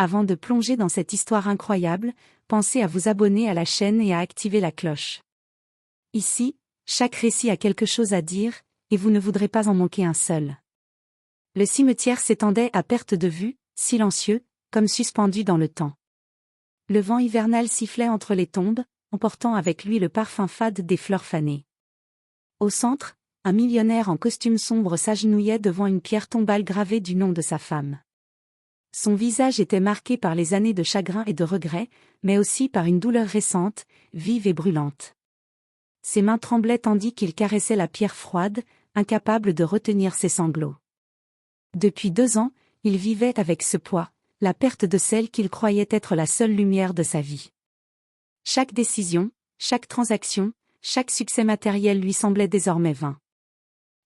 Avant de plonger dans cette histoire incroyable, pensez à vous abonner à la chaîne et à activer la cloche. Ici, chaque récit a quelque chose à dire, et vous ne voudrez pas en manquer un seul. Le cimetière s'étendait à perte de vue, silencieux, comme suspendu dans le temps. Le vent hivernal sifflait entre les tombes, emportant avec lui le parfum fade des fleurs fanées. Au centre, un millionnaire en costume sombre s'agenouillait devant une pierre tombale gravée du nom de sa femme. Son visage était marqué par les années de chagrin et de regret, mais aussi par une douleur récente, vive et brûlante. Ses mains tremblaient tandis qu'il caressait la pierre froide, incapable de retenir ses sanglots. Depuis 2 ans, il vivait avec ce poids, la perte de celle qu'il croyait être la seule lumière de sa vie. Chaque décision, chaque transaction, chaque succès matériel lui semblait désormais vain.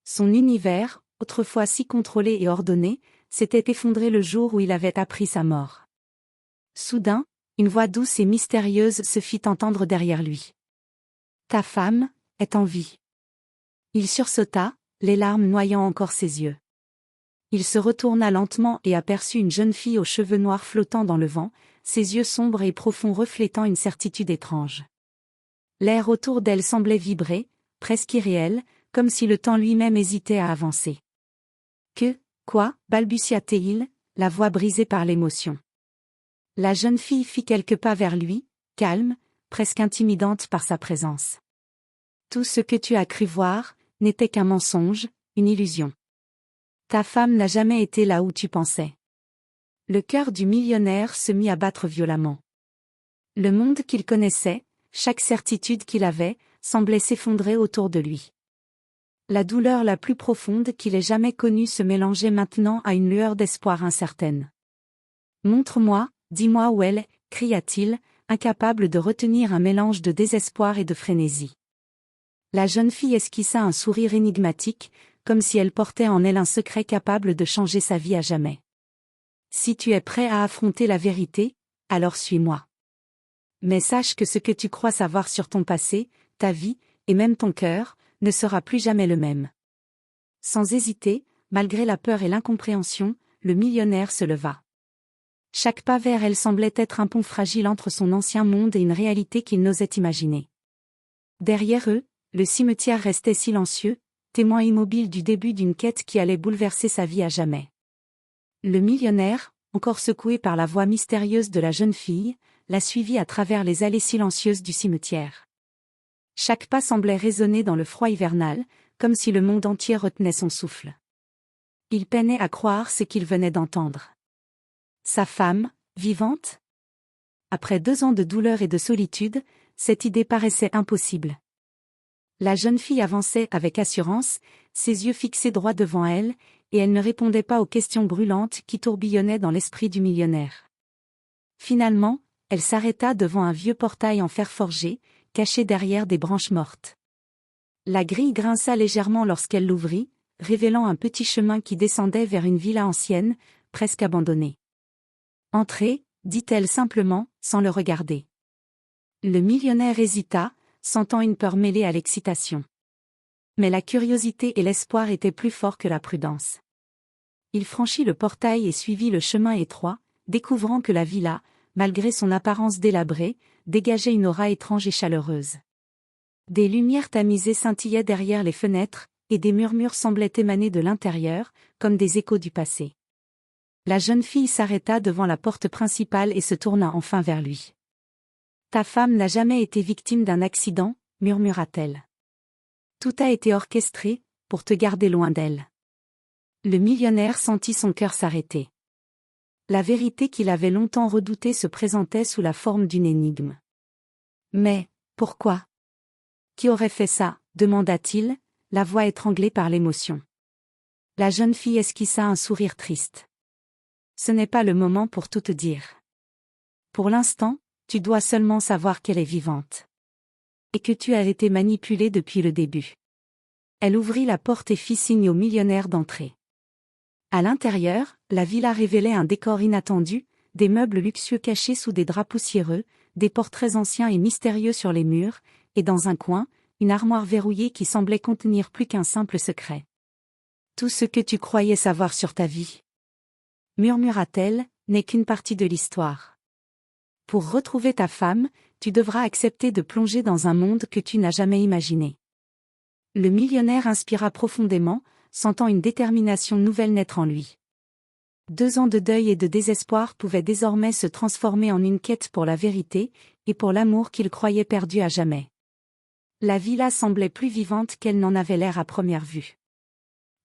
Son univers, autrefois si contrôlé et ordonné, s'était effondré le jour où il avait appris sa mort. Soudain, une voix douce et mystérieuse se fit entendre derrière lui. « Ta femme est en vie. » Il sursauta, les larmes noyant encore ses yeux. Il se retourna lentement et aperçut une jeune fille aux cheveux noirs flottant dans le vent, ses yeux sombres et profonds reflétant une certitude étrange. L'air autour d'elle semblait vibrer, presque irréel, comme si le temps lui-même hésitait à avancer. « Quoi » balbutia-t-il, la voix brisée par l'émotion. La jeune fille fit quelques pas vers lui, calme, presque intimidante par sa présence. « Tout ce que tu as cru voir, n'était qu'un mensonge, une illusion. Ta femme n'a jamais été là où tu pensais. » Le cœur du millionnaire se mit à battre violemment. Le monde qu'il connaissait, chaque certitude qu'il avait, semblait s'effondrer autour de lui. La douleur la plus profonde qu'il ait jamais connue se mélangeait maintenant à une lueur d'espoir incertaine. « Montre-moi, dis-moi où elle est » cria-t-il, incapable de retenir un mélange de désespoir et de frénésie. La jeune fille esquissa un sourire énigmatique, comme si elle portait en elle un secret capable de changer sa vie à jamais. « Si tu es prêt à affronter la vérité, alors suis-moi. Mais sache que ce que tu crois savoir sur ton passé, ta vie, et même ton cœur, ne sera plus jamais le même. » Sans hésiter, malgré la peur et l'incompréhension, le millionnaire se leva. Chaque pas vers elle semblait être un pont fragile entre son ancien monde et une réalité qu'il n'osait imaginer. Derrière eux, le cimetière restait silencieux, témoin immobile du début d'une quête qui allait bouleverser sa vie à jamais. Le millionnaire, encore secoué par la voix mystérieuse de la jeune fille, la suivit à travers les allées silencieuses du cimetière. Chaque pas semblait résonner dans le froid hivernal, comme si le monde entier retenait son souffle. Il peinait à croire ce qu'il venait d'entendre. Sa femme, vivante ? Après 2 ans de douleur et de solitude, cette idée paraissait impossible. La jeune fille avançait avec assurance, ses yeux fixés droit devant elle, et elle ne répondait pas aux questions brûlantes qui tourbillonnaient dans l'esprit du millionnaire. Finalement, elle s'arrêta devant un vieux portail en fer forgé, caché derrière des branches mortes. La grille grinça légèrement lorsqu'elle l'ouvrit, révélant un petit chemin qui descendait vers une villa ancienne, presque abandonnée. « Entrez » dit-elle simplement, sans le regarder. Le millionnaire hésita, sentant une peur mêlée à l'excitation. Mais la curiosité et l'espoir étaient plus forts que la prudence. Il franchit le portail et suivit le chemin étroit, découvrant que la villa, malgré son apparence délabrée, dégageait une aura étrange et chaleureuse. Des lumières tamisées scintillaient derrière les fenêtres, et des murmures semblaient émaner de l'intérieur, comme des échos du passé. La jeune fille s'arrêta devant la porte principale et se tourna enfin vers lui. « Ta femme n'a jamais été victime d'un accident » murmura-t-elle. « Tout a été orchestré, pour te garder loin d'elle. » Le millionnaire sentit son cœur s'arrêter. La vérité qu'il avait longtemps redoutée se présentait sous la forme d'une énigme. « Mais, pourquoi ? Qui aurait fait ça ?» demanda-t-il, la voix étranglée par l'émotion. La jeune fille esquissa un sourire triste. « Ce n'est pas le moment pour tout te dire. Pour l'instant, tu dois seulement savoir qu'elle est vivante. Et que tu as été manipulée depuis le début. » Elle ouvrit la porte et fit signe au millionnaire d'entrer. À l'intérieur, la villa révélait un décor inattendu, des meubles luxueux cachés sous des draps poussiéreux, des portraits anciens et mystérieux sur les murs, et dans un coin, une armoire verrouillée qui semblait contenir plus qu'un simple secret. « Tout ce que tu croyais savoir sur ta vie » murmura-t-elle, n'est qu'une partie de l'histoire. Pour retrouver ta femme, tu devras accepter de plonger dans un monde que tu n'as jamais imaginé. Le millionnaire inspira profondément, sentant une détermination nouvelle naître en lui. 2 ans de deuil et de désespoir pouvaient désormais se transformer en une quête pour la vérité, et pour l'amour qu'il croyait perdu à jamais. La villa semblait plus vivante qu'elle n'en avait l'air à première vue.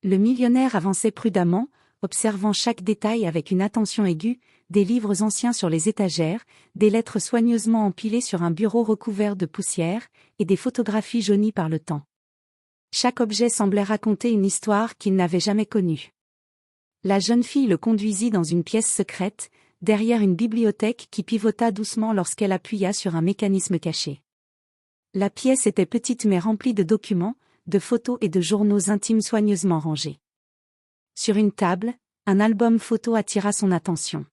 Le millionnaire avançait prudemment, observant chaque détail avec une attention aiguë, des livres anciens sur les étagères, des lettres soigneusement empilées sur un bureau recouvert de poussière, et des photographies jaunies par le temps. Chaque objet semblait raconter une histoire qu'il n'avait jamais connue. La jeune fille le conduisit dans une pièce secrète, derrière une bibliothèque qui pivota doucement lorsqu'elle appuya sur un mécanisme caché. La pièce était petite mais remplie de documents, de photos et de journaux intimes soigneusement rangés. Sur une table, un album photo attira son attention.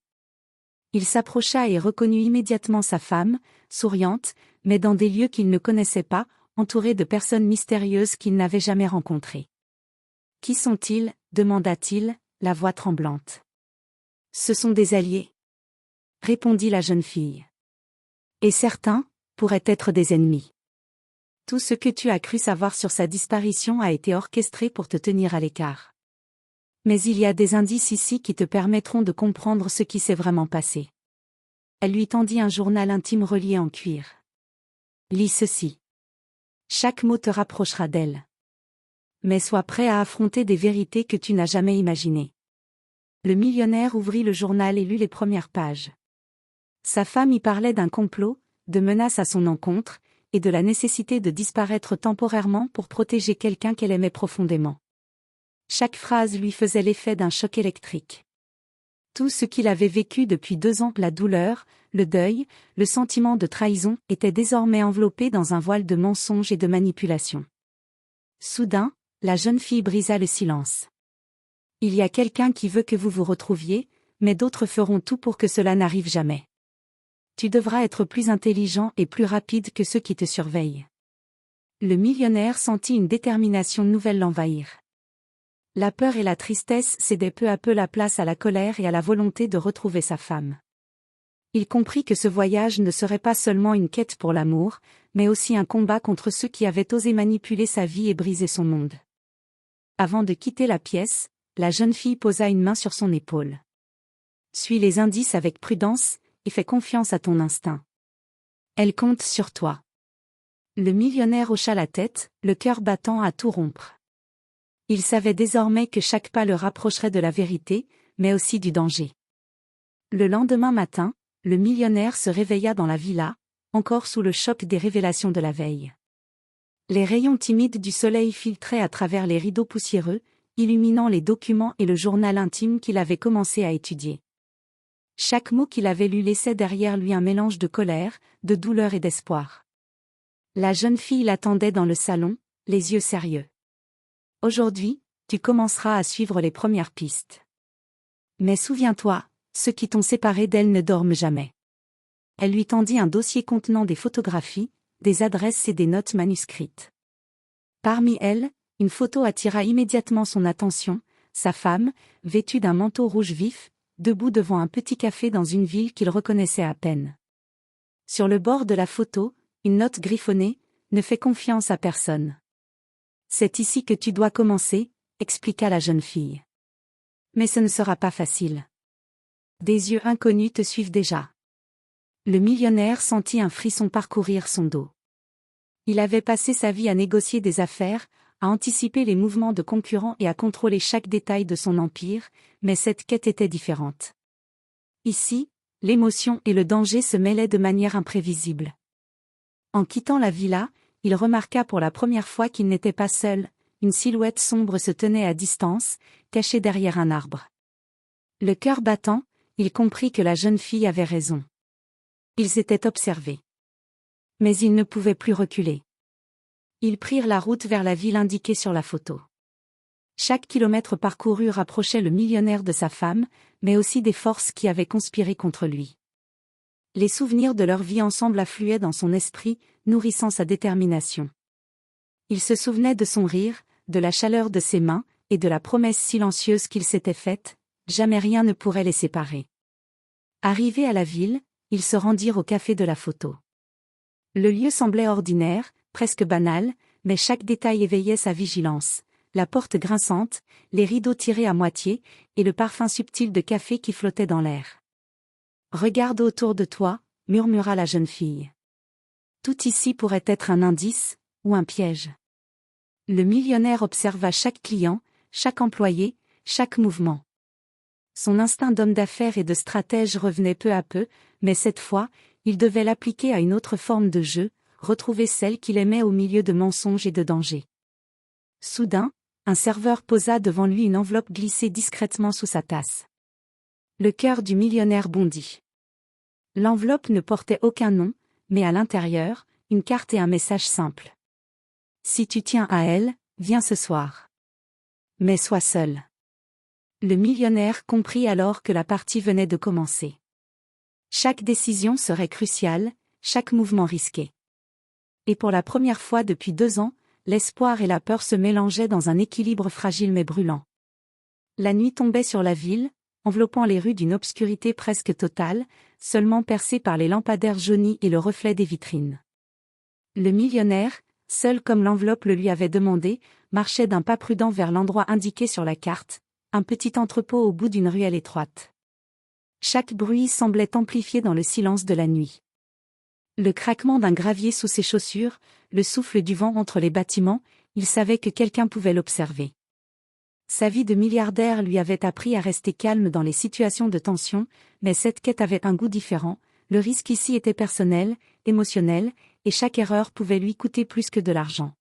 Il s'approcha et reconnut immédiatement sa femme, souriante, mais dans des lieux qu'il ne connaissait pas, entourée de personnes mystérieuses qu'il n'avait jamais rencontrées. « Qui sont-ils ? demanda-t-il, la voix tremblante. « Ce sont des alliés, répondit la jeune fille. Et certains pourraient être des ennemis. Tout ce que tu as cru savoir sur sa disparition a été orchestré pour te tenir à l'écart. Mais il y a des indices ici qui te permettront de comprendre ce qui s'est vraiment passé. » Elle lui tendit un journal intime relié en cuir. « Lis ceci. Chaque mot te rapprochera d'elle. Mais sois prêt à affronter des vérités que tu n'as jamais imaginées. » Le millionnaire ouvrit le journal et lut les premières pages. Sa femme y parlait d'un complot, de menaces à son encontre, et de la nécessité de disparaître temporairement pour protéger quelqu'un qu'elle aimait profondément. Chaque phrase lui faisait l'effet d'un choc électrique. Tout ce qu'il avait vécu depuis 2 ans, la douleur, le deuil, le sentiment de trahison, était désormais enveloppé dans un voile de mensonges et de manipulation. Soudain, la jeune fille brisa le silence. « Il y a quelqu'un qui veut que vous vous retrouviez, mais d'autres feront tout pour que cela n'arrive jamais. Tu devras être plus intelligent et plus rapide que ceux qui te surveillent. » Le millionnaire sentit une détermination nouvelle l'envahir. La peur et la tristesse cédaient peu à peu la place à la colère et à la volonté de retrouver sa femme. Il comprit que ce voyage ne serait pas seulement une quête pour l'amour, mais aussi un combat contre ceux qui avaient osé manipuler sa vie et briser son monde. Avant de quitter la pièce, la jeune fille posa une main sur son épaule. « Suis les indices avec prudence, et fais confiance à ton instinct. Elle compte sur toi. » Le millionnaire hocha la tête, le cœur battant à tout rompre. Il savait désormais que chaque pas le rapprocherait de la vérité, mais aussi du danger. Le lendemain matin, le millionnaire se réveilla dans la villa, encore sous le choc des révélations de la veille. Les rayons timides du soleil filtraient à travers les rideaux poussiéreux, illuminant les documents et le journal intime qu'il avait commencé à étudier. Chaque mot qu'il avait lu laissait derrière lui un mélange de colère, de douleur et d'espoir. La jeune fille l'attendait dans le salon, les yeux sérieux. « Aujourd'hui, tu commenceras à suivre les premières pistes. Mais souviens-toi, ceux qui t'ont séparé d'elle ne dorment jamais. » Elle lui tendit un dossier contenant des photographies, des adresses et des notes manuscrites. Parmi elles, une photo attira immédiatement son attention, sa femme, vêtue d'un manteau rouge vif, debout devant un petit café dans une ville qu'il reconnaissait à peine. Sur le bord de la photo, une note griffonnée, « Ne fais confiance à personne. » « C'est ici que tu dois commencer, » expliqua la jeune fille. « Mais ce ne sera pas facile. Des yeux inconnus te suivent déjà. » Le millionnaire sentit un frisson parcourir son dos. Il avait passé sa vie à négocier des affaires, à anticiper les mouvements de concurrents et à contrôler chaque détail de son empire, mais cette quête était différente. Ici, l'émotion et le danger se mêlaient de manière imprévisible. En quittant la villa, il remarqua pour la première fois qu'il n'était pas seul, une silhouette sombre se tenait à distance, cachée derrière un arbre. Le cœur battant, il comprit que la jeune fille avait raison. Ils s'étaient observés. Mais ils ne pouvaient plus reculer. Ils prirent la route vers la ville indiquée sur la photo. Chaque kilomètre parcouru rapprochait le millionnaire de sa femme, mais aussi des forces qui avaient conspiré contre lui. Les souvenirs de leur vie ensemble affluaient dans son esprit, nourrissant sa détermination. Il se souvenait de son rire, de la chaleur de ses mains, et de la promesse silencieuse qu'il s'était faite, jamais rien ne pourrait les séparer. Arrivés à la ville, ils se rendirent au café de la photo. Le lieu semblait ordinaire, presque banal, mais chaque détail éveillait sa vigilance. La porte grinçante, les rideaux tirés à moitié, et le parfum subtil de café qui flottait dans l'air. « Regarde autour de toi », murmura la jeune fille. Tout ici pourrait être un indice, ou un piège. Le millionnaire observa chaque client, chaque employé, chaque mouvement. Son instinct d'homme d'affaires et de stratège revenait peu à peu, mais cette fois, il devait l'appliquer à une autre forme de jeu, retrouver celle qu'il aimait au milieu de mensonges et de dangers. Soudain, un serveur posa devant lui une enveloppe glissée discrètement sous sa tasse. Le cœur du millionnaire bondit. L'enveloppe ne portait aucun nom, mais à l'intérieur, une carte et un message simple. Si tu tiens à elle, viens ce soir. Mais sois seul. Le millionnaire comprit alors que la partie venait de commencer. Chaque décision serait cruciale, chaque mouvement risqué. Et pour la première fois depuis 2 ans, l'espoir et la peur se mélangeaient dans un équilibre fragile mais brûlant. La nuit tombait sur la ville, enveloppant les rues d'une obscurité presque totale, seulement percée par les lampadaires jaunis et le reflet des vitrines. Le millionnaire, seul comme l'enveloppe le lui avait demandé, marchait d'un pas prudent vers l'endroit indiqué sur la carte, un petit entrepôt au bout d'une ruelle étroite. Chaque bruit semblait amplifié dans le silence de la nuit. Le craquement d'un gravier sous ses chaussures, le souffle du vent entre les bâtiments, il savait que quelqu'un pouvait l'observer. Sa vie de milliardaire lui avait appris à rester calme dans les situations de tension, mais cette quête avait un goût différent, le risque ici était personnel, émotionnel, et chaque erreur pouvait lui coûter plus que de l'argent.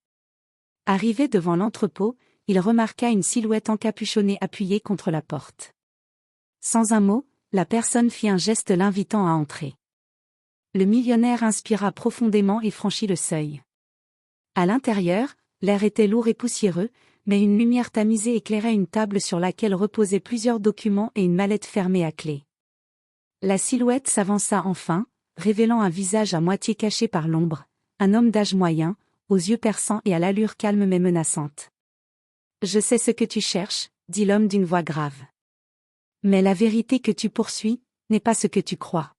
Arrivé devant l'entrepôt, il remarqua une silhouette encapuchonnée appuyée contre la porte. Sans un mot, la personne fit un geste l'invitant à entrer. Le millionnaire inspira profondément et franchit le seuil. À l'intérieur, l'air était lourd et poussiéreux, mais une lumière tamisée éclairait une table sur laquelle reposaient plusieurs documents et une mallette fermée à clé. La silhouette s'avança enfin, révélant un visage à moitié caché par l'ombre, un homme d'âge moyen, aux yeux perçants et à l'allure calme mais menaçante. « Je sais ce que tu cherches, » dit l'homme d'une voix grave. « Mais la vérité que tu poursuis, n'est pas ce que tu crois. »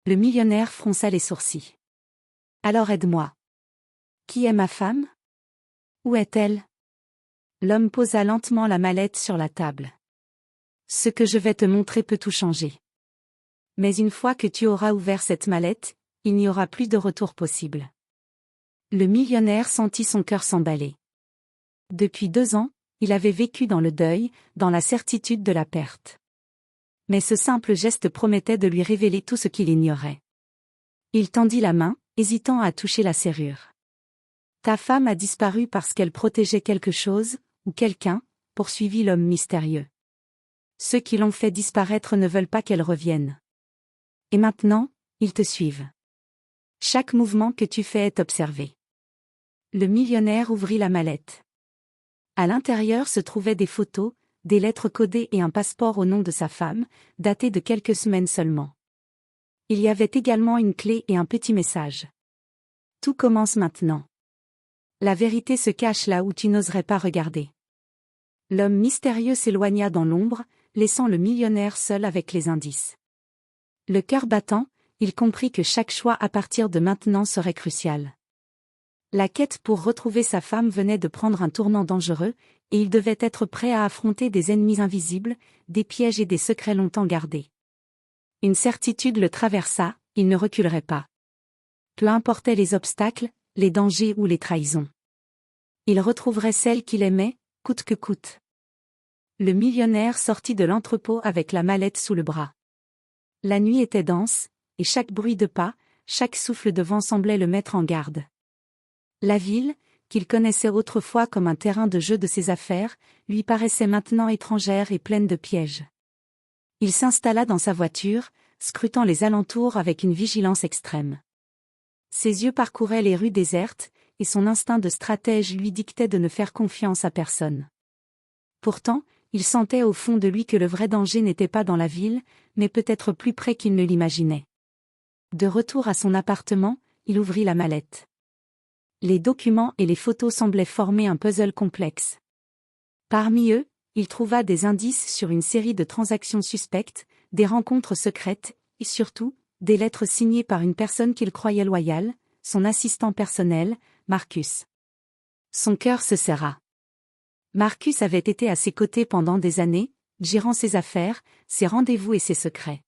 Le millionnaire fronça les sourcils. « Alors aide-moi. Qui est ma femme? Où est-elle? » L'homme posa lentement la mallette sur la table. « Ce que je vais te montrer peut tout changer. Mais une fois que tu auras ouvert cette mallette, il n'y aura plus de retour possible. » Le millionnaire sentit son cœur s'emballer. Depuis 2 ans, il avait vécu dans le deuil, dans la certitude de la perte. Mais ce simple geste promettait de lui révéler tout ce qu'il ignorait. Il tendit la main, hésitant à toucher la serrure. « Ta femme a disparu parce qu'elle protégeait quelque chose, ou quelqu'un, » poursuivit l'homme mystérieux. « Ceux qui l'ont fait disparaître ne veulent pas qu'elle revienne. Et maintenant, ils te suivent. Chaque mouvement que tu fais est observé. » Le millionnaire ouvrit la mallette. À l'intérieur se trouvaient des photos, des lettres codées et un passeport au nom de sa femme, daté de quelques semaines seulement. Il y avait également une clé et un petit message. « Tout commence maintenant. La vérité se cache là où tu n'oserais pas regarder. » L'homme mystérieux s'éloigna dans l'ombre, laissant le millionnaire seul avec les indices. Le cœur battant, il comprit que chaque choix à partir de maintenant serait crucial. La quête pour retrouver sa femme venait de prendre un tournant dangereux, et il devait être prêt à affronter des ennemis invisibles, des pièges et des secrets longtemps gardés. Une certitude le traversa, il ne reculerait pas. Peu importaient les obstacles, les dangers ou les trahisons. Il retrouverait celle qu'il aimait, coûte que coûte. Le millionnaire sortit de l'entrepôt avec la mallette sous le bras. La nuit était dense, et chaque bruit de pas, chaque souffle de vent semblait le mettre en garde. La ville, qu'il connaissait autrefois comme un terrain de jeu de ses affaires, lui paraissait maintenant étrangère et pleine de pièges. Il s'installa dans sa voiture, scrutant les alentours avec une vigilance extrême. Ses yeux parcouraient les rues désertes, et son instinct de stratège lui dictait de ne faire confiance à personne. Pourtant, il sentait au fond de lui que le vrai danger n'était pas dans la ville, mais peut-être plus près qu'il ne l'imaginait. De retour à son appartement, il ouvrit la mallette. Les documents et les photos semblaient former un puzzle complexe. Parmi eux, il trouva des indices sur une série de transactions suspectes, des rencontres secrètes, et surtout, des lettres signées par une personne qu'il croyait loyale, son assistant personnel, Marcus. Son cœur se serra. Marcus avait été à ses côtés pendant des années, gérant ses affaires, ses rendez-vous et ses secrets.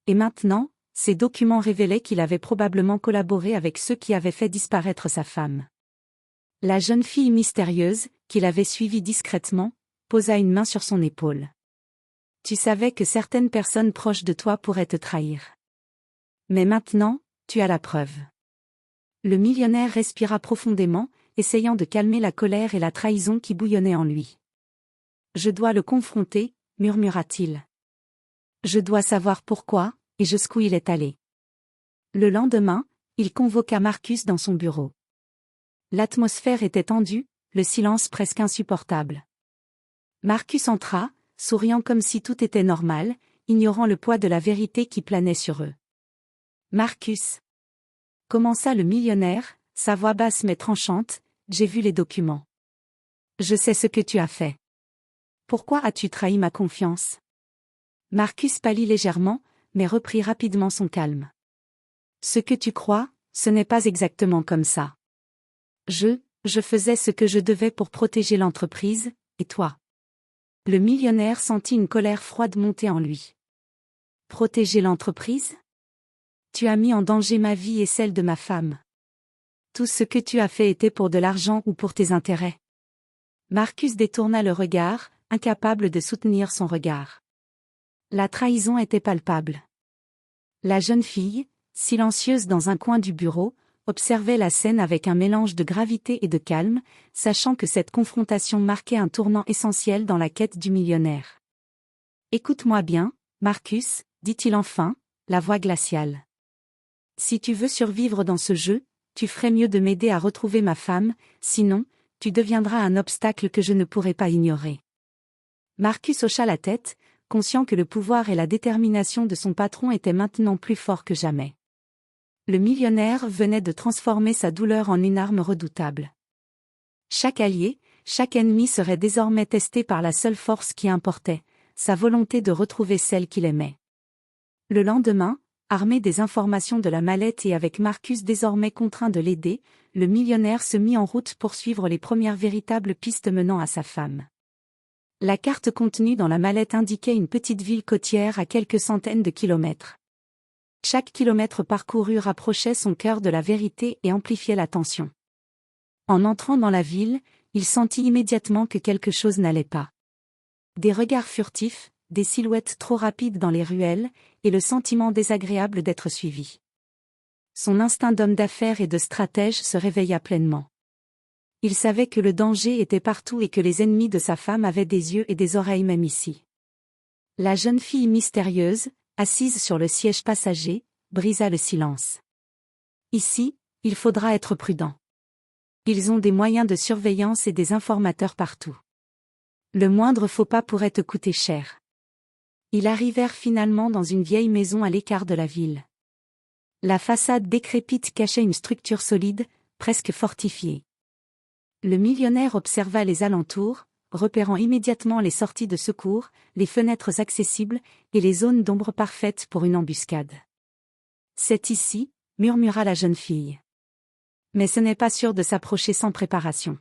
Et maintenant, ces documents révélaient qu'il avait probablement collaboré avec ceux qui avaient fait disparaître sa femme. La jeune fille mystérieuse, qu'il avait suivie discrètement, posa une main sur son épaule. Tu savais que certaines personnes proches de toi pourraient te trahir. Mais maintenant, tu as la preuve. Le millionnaire respira profondément, essayant de calmer la colère et la trahison qui bouillonnaient en lui. Je dois le confronter, murmura-t-il. Je dois savoir pourquoi, et jusqu'où il est allé. Le lendemain, il convoqua Marcus dans son bureau. L'atmosphère était tendue, le silence presque insupportable. Marcus entra, souriant comme si tout était normal, ignorant le poids de la vérité qui planait sur eux. Marcus, commença le millionnaire, sa voix basse mais tranchante, j'ai vu les documents. Je sais ce que tu as fait. Pourquoi as-tu trahi ma confiance? Marcus pâlit légèrement, mais reprit rapidement son calme. Ce que tu crois, ce n'est pas exactement comme ça. Je faisais ce que je devais pour protéger l'entreprise, et toi? Le millionnaire sentit une colère froide monter en lui. Protéger l'entreprise? Tu as mis en danger ma vie et celle de ma femme. Tout ce que tu as fait était pour de l'argent ou pour tes intérêts. Marcus détourna le regard, incapable de soutenir son regard. La trahison était palpable. La jeune fille, silencieuse dans un coin du bureau, observait la scène avec un mélange de gravité et de calme, sachant que cette confrontation marquait un tournant essentiel dans la quête du millionnaire. Écoute-moi bien, Marcus, dit-il enfin, la voix glaciale. Si tu veux survivre dans ce jeu, tu ferais mieux de m'aider à retrouver ma femme, sinon, tu deviendras un obstacle que je ne pourrai pas ignorer. Marcus hocha la tête, conscient que le pouvoir et la détermination de son patron étaient maintenant plus forts que jamais. Le millionnaire venait de transformer sa douleur en une arme redoutable. Chaque allié, chaque ennemi serait désormais testé par la seule force qui importait, sa volonté de retrouver celle qu'il aimait. Le lendemain, armé des informations de la mallette et avec Marcus désormais contraint de l'aider, le millionnaire se mit en route pour suivre les premières véritables pistes menant à sa femme. La carte contenue dans la mallette indiquait une petite ville côtière à quelques centaines de kilomètres. Chaque kilomètre parcouru rapprochait son cœur de la vérité et amplifiait la tension. En entrant dans la ville, il sentit immédiatement que quelque chose n'allait pas. Des regards furtifs, des silhouettes trop rapides dans les ruelles, et le sentiment désagréable d'être suivi. Son instinct d'homme d'affaires et de stratège se réveilla pleinement. Il savait que le danger était partout et que les ennemis de sa femme avaient des yeux et des oreilles même ici. La jeune fille mystérieuse, assise sur le siège passager, brisa le silence. Ici, il faudra être prudent. Ils ont des moyens de surveillance et des informateurs partout. Le moindre faux pas pourrait te coûter cher. Ils arrivèrent finalement dans une vieille maison à l'écart de la ville. La façade décrépite cachait une structure solide, presque fortifiée. Le millionnaire observa les alentours, repérant immédiatement les sorties de secours, les fenêtres accessibles, et les zones d'ombre parfaites pour une embuscade. C'est ici, murmura la jeune fille. Mais ce n'est pas sûr de s'approcher sans préparation.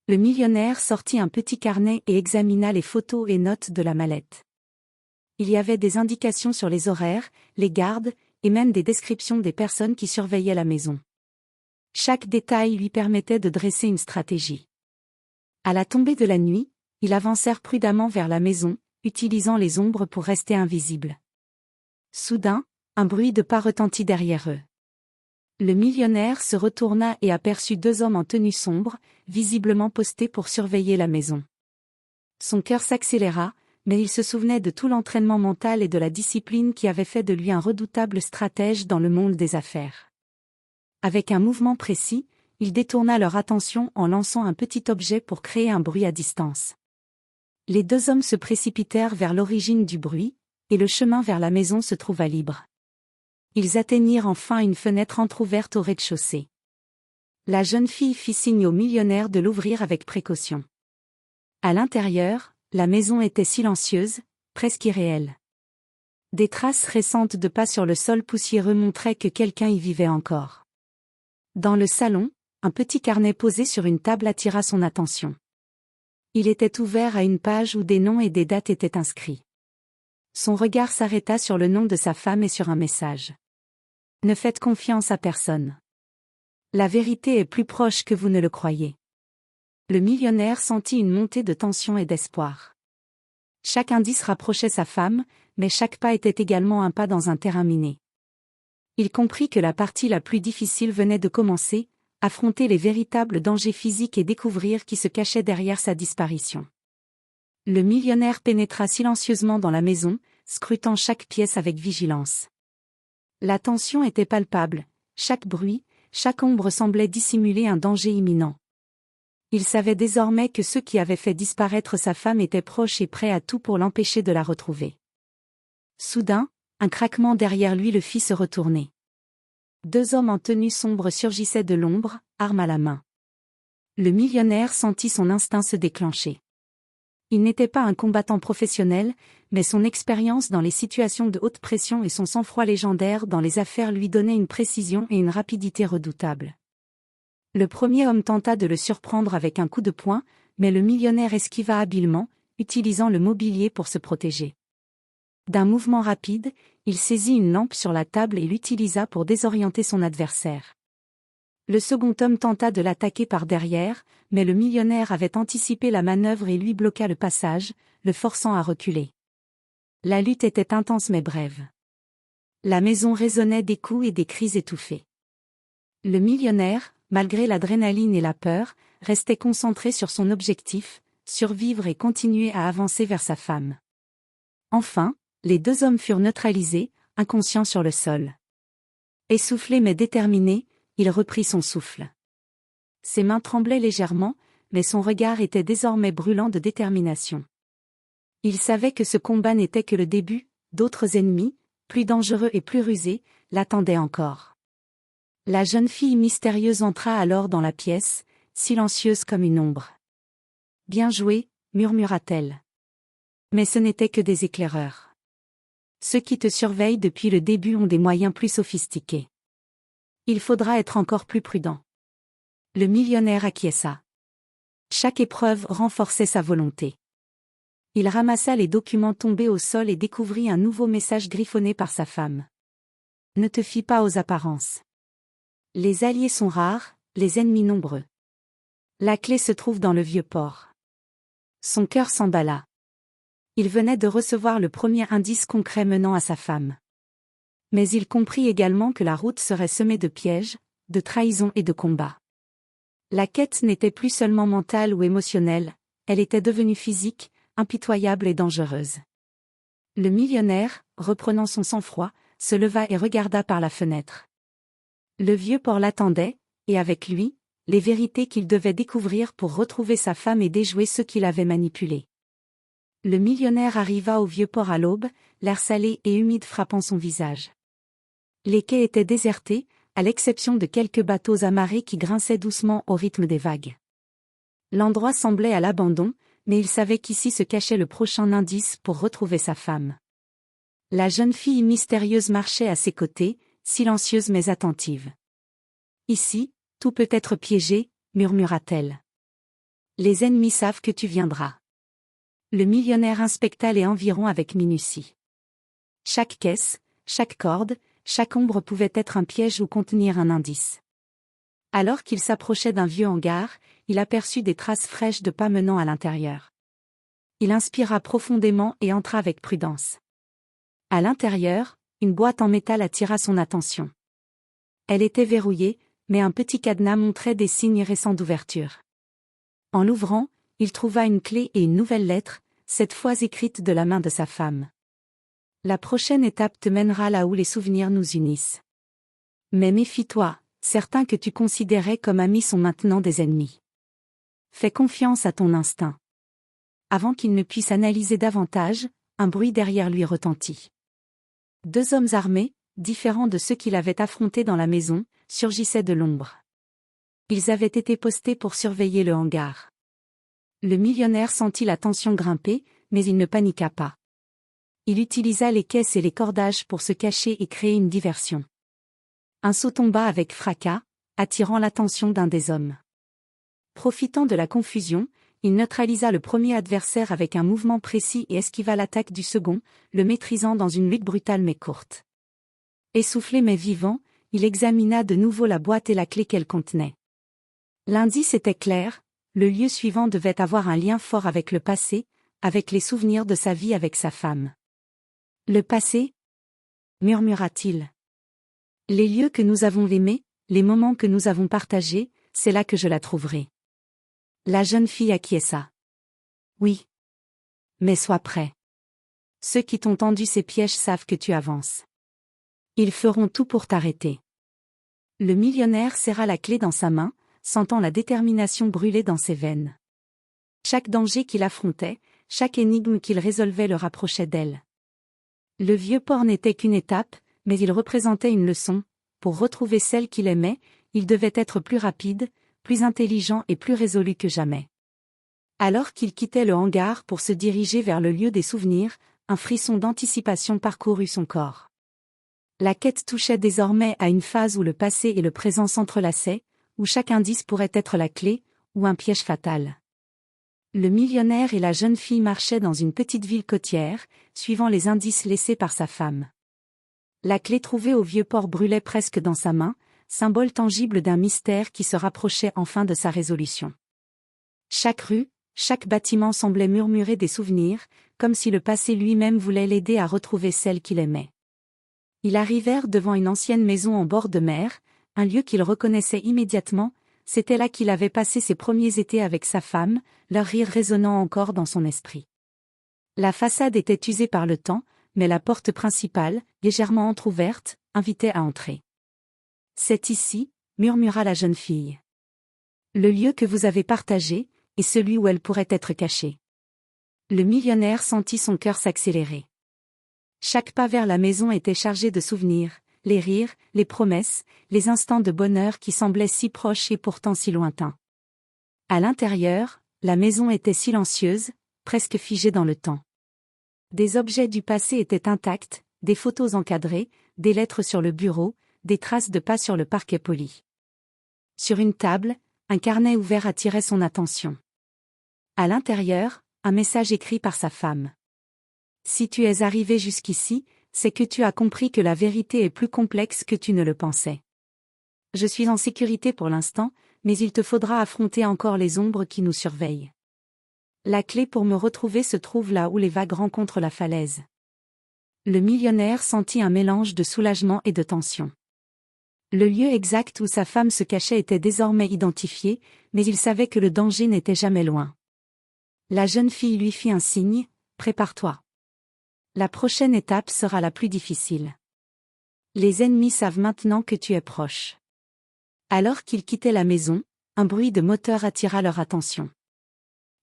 Le millionnaire sortit un petit carnet et examina les photos et notes de la mallette. Il y avait des indications sur les horaires, les gardes, et même des descriptions des personnes qui surveillaient la maison. Chaque détail lui permettait de dresser une stratégie. À la tombée de la nuit, ils avancèrent prudemment vers la maison, utilisant les ombres pour rester invisibles. Soudain, un bruit de pas retentit derrière eux. Le millionnaire se retourna et aperçut deux hommes en tenue sombre, visiblement postés pour surveiller la maison. Son cœur s'accéléra, mais il se souvenait de tout l'entraînement mental et de la discipline qui avait fait de lui un redoutable stratège dans le monde des affaires. Avec un mouvement précis, il détourna leur attention en lançant un petit objet pour créer un bruit à distance. Les deux hommes se précipitèrent vers l'origine du bruit, et le chemin vers la maison se trouva libre. Ils atteignirent enfin une fenêtre entr'ouverte au rez-de-chaussée. La jeune fille fit signe au millionnaire de l'ouvrir avec précaution. À l'intérieur, la maison était silencieuse, presque irréelle. Des traces récentes de pas sur le sol poussiéreux montraient que quelqu'un y vivait encore. Dans le salon, un petit carnet posé sur une table attira son attention. Il était ouvert à une page où des noms et des dates étaient inscrits. Son regard s'arrêta sur le nom de sa femme et sur un message. Ne faites confiance à personne. La vérité est plus proche que vous ne le croyez. Le millionnaire sentit une montée de tension et d'espoir. Chaque indice rapprochait sa femme, mais chaque pas était également un pas dans un terrain miné. Il comprit que la partie la plus difficile venait de commencer, affronter les véritables dangers physiques et découvrir qui se cachait derrière sa disparition. Le millionnaire pénétra silencieusement dans la maison, scrutant chaque pièce avec vigilance. La tension était palpable, chaque bruit, chaque ombre semblait dissimuler un danger imminent. Il savait désormais que ceux qui avaient fait disparaître sa femme étaient proches et prêts à tout pour l'empêcher de la retrouver. Soudain, un craquement derrière lui le fit se retourner. 2 hommes en tenue sombre surgissaient de l'ombre, arme à la main. Le millionnaire sentit son instinct se déclencher. Il n'était pas un combattant professionnel, mais son expérience dans les situations de haute pression et son sang-froid légendaire dans les affaires lui donnaient une précision et une rapidité redoutables. Le premier homme tenta de le surprendre avec un coup de poing, mais le millionnaire esquiva habilement, utilisant le mobilier pour se protéger. D'un mouvement rapide, il saisit une lampe sur la table et l'utilisa pour désorienter son adversaire. Le second homme tenta de l'attaquer par derrière, mais le millionnaire avait anticipé la manœuvre et lui bloqua le passage, le forçant à reculer. La lutte était intense mais brève. La maison résonnait des coups et des cris étouffés. Le millionnaire, malgré l'adrénaline et la peur, restait concentré sur son objectif, survivre et continuer à avancer vers sa femme. Enfin, les 2 hommes furent neutralisés, inconscients sur le sol. Essoufflé mais déterminé, il reprit son souffle. Ses mains tremblaient légèrement, mais son regard était désormais brûlant de détermination. Il savait que ce combat n'était que le début, d'autres ennemis, plus dangereux et plus rusés, l'attendaient encore. La jeune fille mystérieuse entra alors dans la pièce, silencieuse comme une ombre. « Bien joué », murmura-t-elle. Mais ce n'était que des éclaireurs. Ceux qui te surveillent depuis le début ont des moyens plus sophistiqués. Il faudra être encore plus prudent. Le millionnaire acquiesça. Chaque épreuve renforçait sa volonté. Il ramassa les documents tombés au sol et découvrit un nouveau message griffonné par sa femme. Ne te fie pas aux apparences. Les alliés sont rares, les ennemis nombreux. La clé se trouve dans le vieux port. Son cœur s'emballa. Il venait de recevoir le premier indice concret menant à sa femme. Mais il comprit également que la route serait semée de pièges, de trahisons et de combats. La quête n'était plus seulement mentale ou émotionnelle, elle était devenue physique, impitoyable et dangereuse. Le millionnaire, reprenant son sang-froid, se leva et regarda par la fenêtre. Le vieux port l'attendait, et avec lui, les vérités qu'il devait découvrir pour retrouver sa femme et déjouer ceux qui l'avaient manipulé. Le millionnaire arriva au vieux port à l'aube, l'air salé et humide frappant son visage. Les quais étaient désertés, à l'exception de quelques bateaux amarrés qui grinçaient doucement au rythme des vagues. L'endroit semblait à l'abandon, mais il savait qu'ici se cachait le prochain indice pour retrouver sa femme. La jeune fille mystérieuse marchait à ses côtés, silencieuse mais attentive. « Ici, tout peut être piégé », murmura-t-elle. « Les ennemis savent que tu viendras. » Le millionnaire inspecta les environs avec minutie. Chaque caisse, chaque corde, chaque ombre pouvait être un piège ou contenir un indice. Alors qu'il s'approchait d'un vieux hangar, il aperçut des traces fraîches de pas menant à l'intérieur. Il inspira profondément et entra avec prudence. À l'intérieur, une boîte en métal attira son attention. Elle était verrouillée, mais un petit cadenas montrait des signes récents d'ouverture. En l'ouvrant, il trouva une clé et une nouvelle lettre, cette fois écrite de la main de sa femme. La prochaine étape te mènera là où les souvenirs nous unissent. Mais méfie-toi, certains que tu considérais comme amis sont maintenant des ennemis. Fais confiance à ton instinct. Avant qu'il ne puisse analyser davantage, un bruit derrière lui retentit. 2 hommes armés, différents de ceux qu'il avait affrontés dans la maison, surgissaient de l'ombre. Ils avaient été postés pour surveiller le hangar. Le millionnaire sentit la tension grimper, mais il ne paniqua pas. Il utilisa les caisses et les cordages pour se cacher et créer une diversion. Un seau tomba avec fracas, attirant l'attention d'un des hommes. Profitant de la confusion, il neutralisa le premier adversaire avec un mouvement précis et esquiva l'attaque du second, le maîtrisant dans une lutte brutale mais courte. Essoufflé mais vivant, il examina de nouveau la boîte et la clé qu'elle contenait. L'indice était clair, le lieu suivant devait avoir un lien fort avec le passé, avec les souvenirs de sa vie avec sa femme. Le passé ? Murmura-t-il. Les lieux que nous avons aimés, les moments que nous avons partagés, c'est là que je la trouverai. La jeune fille acquiesça. Oui. Mais sois prêt. Ceux qui t'ont tendu ces pièges savent que tu avances. Ils feront tout pour t'arrêter. Le millionnaire serra la clé dans sa main, sentant la détermination brûler dans ses veines. Chaque danger qu'il affrontait, chaque énigme qu'il résolvait le rapprochait d'elle. Le vieux port n'était qu'une étape, mais il représentait une leçon. Pour retrouver celle qu'il aimait, il devait être plus rapide, plus intelligent et plus résolu que jamais. Alors qu'il quittait le hangar pour se diriger vers le lieu des souvenirs, un frisson d'anticipation parcourut son corps. La quête touchait désormais à une phase où le passé et le présent s'entrelaçaient, où chaque indice pourrait être la clé, ou un piège fatal. Le millionnaire et la jeune fille marchaient dans une petite ville côtière, suivant les indices laissés par sa femme. La clé trouvée au vieux port brûlait presque dans sa main, symbole tangible d'un mystère qui se rapprochait enfin de sa résolution. Chaque rue, chaque bâtiment semblait murmurer des souvenirs, comme si le passé lui-même voulait l'aider à retrouver celle qu'il aimait. Ils arrivèrent devant une ancienne maison en bord de mer, un lieu qu'il reconnaissait immédiatement, c'était là qu'il avait passé ses premiers étés avec sa femme, leur rire résonnant encore dans son esprit. La façade était usée par le temps, mais la porte principale, légèrement entr'ouverte, invitait à entrer. « C'est ici », murmura la jeune fille. « Le lieu que vous avez partagé, et celui où elle pourrait être cachée. » Le millionnaire sentit son cœur s'accélérer. Chaque pas vers la maison était chargé de souvenirs, les rires, les promesses, les instants de bonheur qui semblaient si proches et pourtant si lointains. À l'intérieur, la maison était silencieuse, presque figée dans le temps. Des objets du passé étaient intacts, des photos encadrées, des lettres sur le bureau, des traces de pas sur le parquet poli. Sur une table, un carnet ouvert attirait son attention. À l'intérieur, un message écrit par sa femme. « Si tu es arrivé jusqu'ici, c'est que tu as compris que la vérité est plus complexe que tu ne le pensais. Je suis en sécurité pour l'instant, mais il te faudra affronter encore les ombres qui nous surveillent. La clé pour me retrouver se trouve là où les vagues rencontrent la falaise. » Le millionnaire sentit un mélange de soulagement et de tension. Le lieu exact où sa femme se cachait était désormais identifié, mais il savait que le danger n'était jamais loin. La jeune fille lui fit un signe, « Prépare-toi. La prochaine étape sera la plus difficile. Les ennemis savent maintenant que tu es proche. » Alors qu'ils quittaient la maison, un bruit de moteur attira leur attention.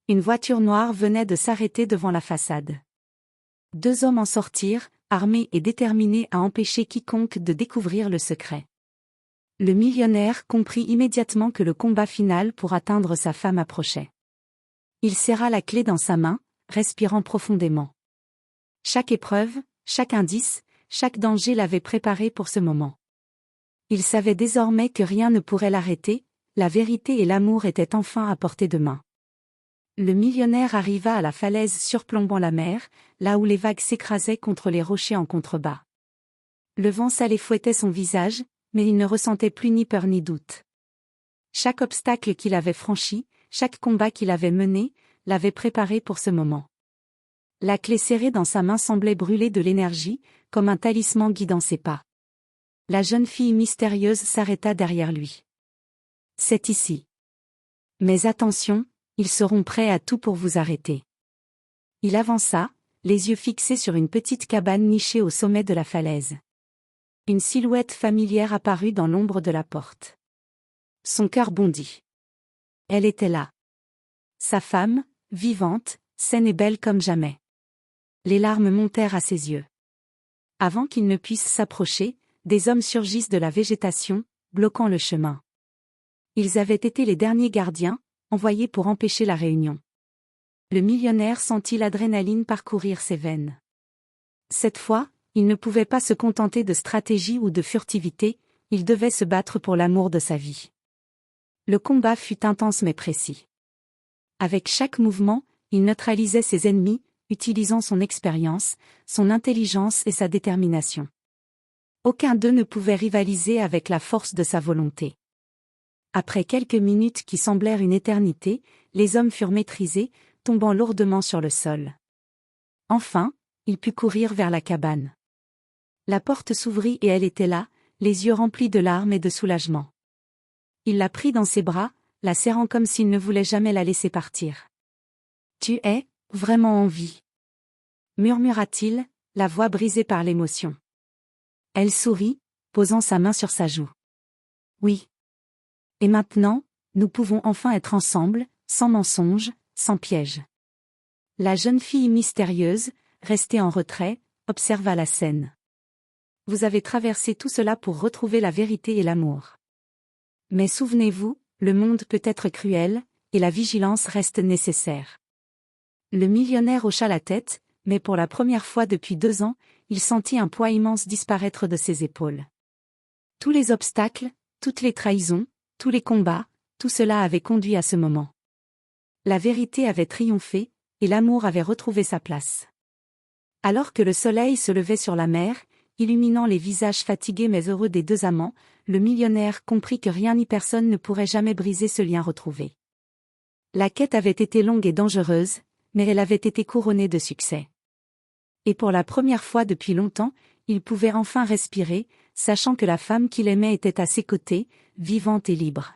Une voiture noire venait de s'arrêter devant la façade. 2 hommes en sortirent, armés et déterminés à empêcher quiconque de découvrir le secret. Le millionnaire comprit immédiatement que le combat final pour atteindre sa femme approchait. Il serra la clé dans sa main, respirant profondément. Chaque épreuve, chaque indice, chaque danger l'avait préparé pour ce moment. Il savait désormais que rien ne pourrait l'arrêter, la vérité et l'amour étaient enfin à portée de main. Le millionnaire arriva à la falaise surplombant la mer, là où les vagues s'écrasaient contre les rochers en contrebas. Le vent salé fouettait son visage, mais il ne ressentait plus ni peur ni doute. Chaque obstacle qu'il avait franchi, chaque combat qu'il avait mené, l'avait préparé pour ce moment. La clé serrée dans sa main semblait brûler de l'énergie, comme un talisman guidant ses pas. La jeune fille mystérieuse s'arrêta derrière lui. « C'est ici. Mais attention, ils seront prêts à tout pour vous arrêter. » Il avança, les yeux fixés sur une petite cabane nichée au sommet de la falaise. Une silhouette familière apparut dans l'ombre de la porte. Son cœur bondit. Elle était là. Sa femme, vivante, saine et belle comme jamais. Les larmes montèrent à ses yeux. Avant qu'il ne puisse s'approcher, des hommes surgissent de la végétation, bloquant le chemin. Ils avaient été les derniers gardiens, envoyés pour empêcher la réunion. Le millionnaire sentit l'adrénaline parcourir ses veines. Cette fois, il ne pouvait pas se contenter de stratégie ou de furtivité, il devait se battre pour l'amour de sa vie. Le combat fut intense mais précis. Avec chaque mouvement, il neutralisait ses ennemis, utilisant son expérience, son intelligence et sa détermination. Aucun d'eux ne pouvait rivaliser avec la force de sa volonté. Après quelques minutes qui semblèrent une éternité, les hommes furent maîtrisés, tombant lourdement sur le sol. Enfin, il put courir vers la cabane. La porte s'ouvrit et elle était là, les yeux remplis de larmes et de soulagement. Il la prit dans ses bras, la serrant comme s'il ne voulait jamais la laisser partir. « Tu es vraiment en vie » murmura-t-il, la voix brisée par l'émotion. Elle sourit, posant sa main sur sa joue. « Oui. Et maintenant, nous pouvons enfin être ensemble, sans mensonge, sans piège. » La jeune fille mystérieuse, restée en retrait, observa la scène. « Vous avez traversé tout cela pour retrouver la vérité et l'amour. Mais souvenez-vous, le monde peut être cruel, et la vigilance reste nécessaire. » Le millionnaire hocha la tête, mais pour la première fois depuis 2 ans, il sentit un poids immense disparaître de ses épaules. Tous les obstacles, toutes les trahisons, tous les combats, tout cela avait conduit à ce moment. La vérité avait triomphé, et l'amour avait retrouvé sa place. Alors que le soleil se levait sur la mer, illuminant les visages fatigués mais heureux des 2 amants, le millionnaire comprit que rien ni personne ne pourrait jamais briser ce lien retrouvé. La quête avait été longue et dangereuse, mais elle avait été couronnée de succès. Et pour la première fois depuis longtemps, il pouvait enfin respirer, sachant que la femme qu'il aimait était à ses côtés, vivante et libre.